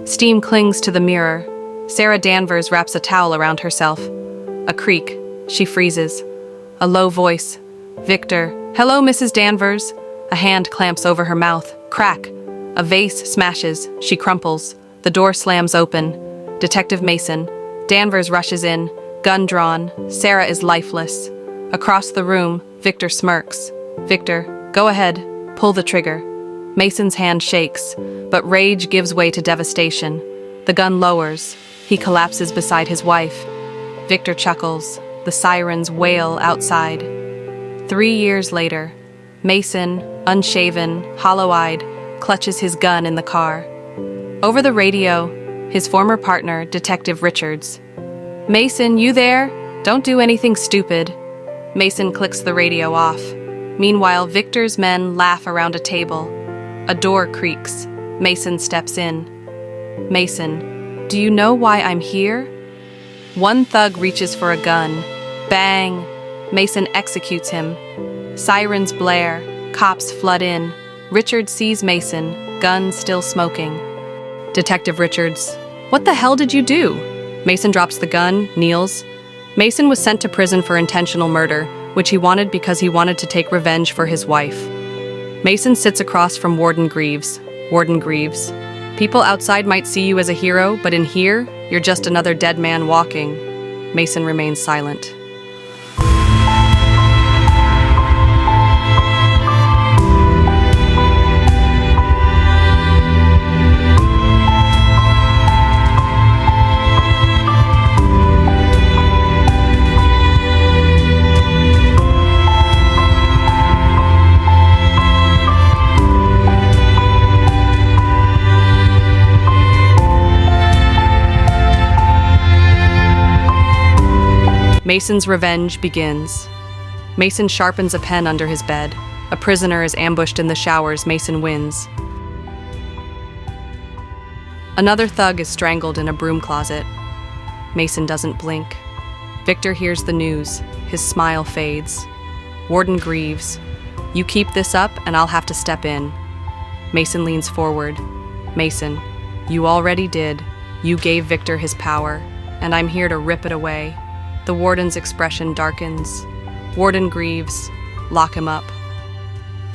Steam clings to the mirror. Sarah Danvers wraps a towel around herself. A creak. She freezes. A low voice. Victor. Hello, Mrs. Danvers. A hand clamps over her mouth. Crack. A vase smashes. She crumples. The door slams open. Detective Mason. Danvers rushes in. Gun drawn. Sarah is lifeless. Across the room, Victor smirks. Victor, go ahead. Pull the trigger. Mason's hand shakes, but rage gives way to devastation. The gun lowers. He collapses beside his wife. Victor chuckles. The sirens wail outside. 3 years later, Mason, unshaven, hollow-eyed, clutches his gun in the car. Over the radio, his former partner, Detective Richards. Mason, you there? Don't do anything stupid. Mason clicks the radio off. Meanwhile, Victor's men laugh around a table. A door creaks. Mason steps in. Mason, do you know why I'm here? One thug reaches for a gun. Bang! Mason executes him. Sirens blare. Cops flood in. Richards sees Mason, gun still smoking. Detective Richards, what the hell did you do? Mason drops the gun, kneels. Mason was sent to prison for intentional murder, which he wanted because he wanted to take revenge for his wife. Mason sits across from Warden Greaves. Warden Greaves, people outside might see you as a hero, but in here, you're just another dead man walking. Mason remains silent. Mason's revenge begins. Mason sharpens a pen under his bed. A prisoner is ambushed in the showers. Mason wins. Another thug is strangled in a broom closet. Mason doesn't blink. Victor hears the news. His smile fades. Warden Greaves, you keep this up and I'll have to step in. Mason leans forward. Mason, you already did. You gave Victor his power, and I'm here to rip it away. The warden's expression darkens. Warden Greaves, lock him up.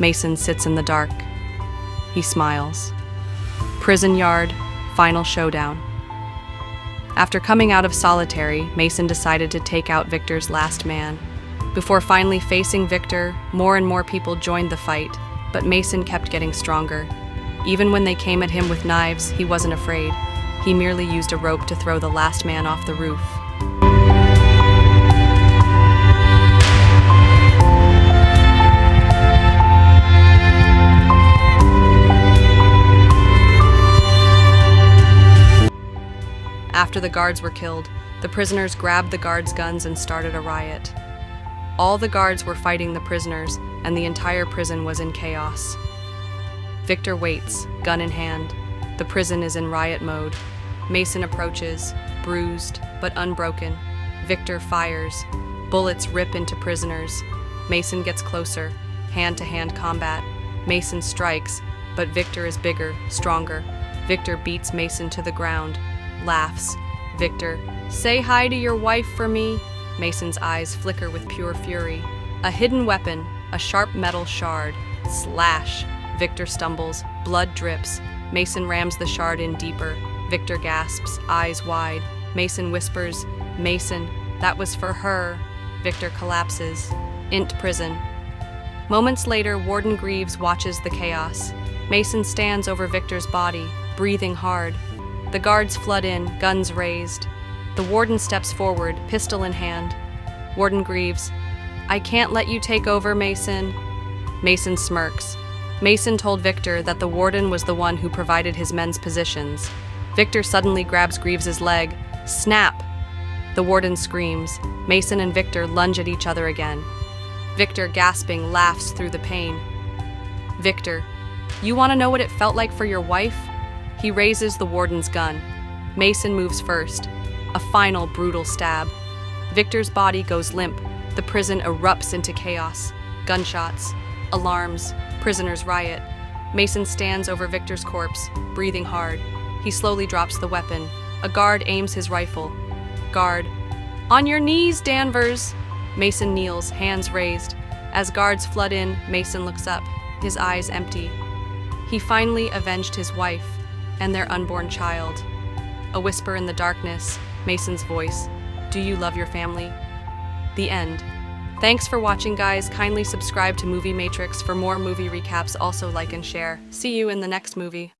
Mason sits in the dark. He smiles. Prison yard, final showdown. After coming out of solitary, Mason decided to take out Victor's last man. Before finally facing Victor, more and more people joined the fight, but Mason kept getting stronger. Even when they came at him with knives, he wasn't afraid. He merely used a rope to throw the last man off the roof. After the guards were killed, the prisoners grabbed the guards' guns and started a riot. All the guards were fighting the prisoners, and the entire prison was in chaos. Victor waits, gun in hand. The prison is in riot mode. Mason approaches, bruised but unbroken. Victor fires. Bullets rip into prisoners. Mason gets closer, hand-to-hand combat. Mason strikes, but Victor is bigger, stronger. Victor beats Mason to the ground. Laughs. Victor, say hi to your wife for me. Mason's eyes flicker with pure fury. A hidden weapon, a sharp metal shard. Slash. Victor stumbles. Blood drips. Mason rams the shard in deeper. Victor gasps, eyes wide. Mason whispers, Mason, that was for her. Victor collapses. Int prison. Moments later, Warden Greaves watches the chaos. Mason stands over Victor's body, breathing hard. The guards flood in, guns raised. The warden steps forward, pistol in hand. Warden Greaves, I can't let you take over, Mason. Mason smirks. Mason told Victor that the warden was the one who provided his men's positions. Victor suddenly grabs Greaves's leg. Snap! The warden screams. Mason and Victor lunge at each other again. Victor, gasping, laughs through the pain. Victor, you want to know what it felt like for your wife? He raises the warden's gun. Mason moves first. A final brutal stab. Victor's body goes limp. The prison erupts into chaos. Gunshots. Alarms. Prisoners riot. Mason stands over Victor's corpse, breathing hard. He slowly drops the weapon. A guard aims his rifle. Guard. On your knees, Danvers! Mason kneels, hands raised. As guards flood in, Mason looks up, his eyes empty. He finally avenged his wife and their unborn child. A whisper in the darkness, Mason's voice. Do you love your family? The end. Thanks for watching, guys. Kindly subscribe to Movie Matrix for more movie recaps. Also like and share. See you in the next movie.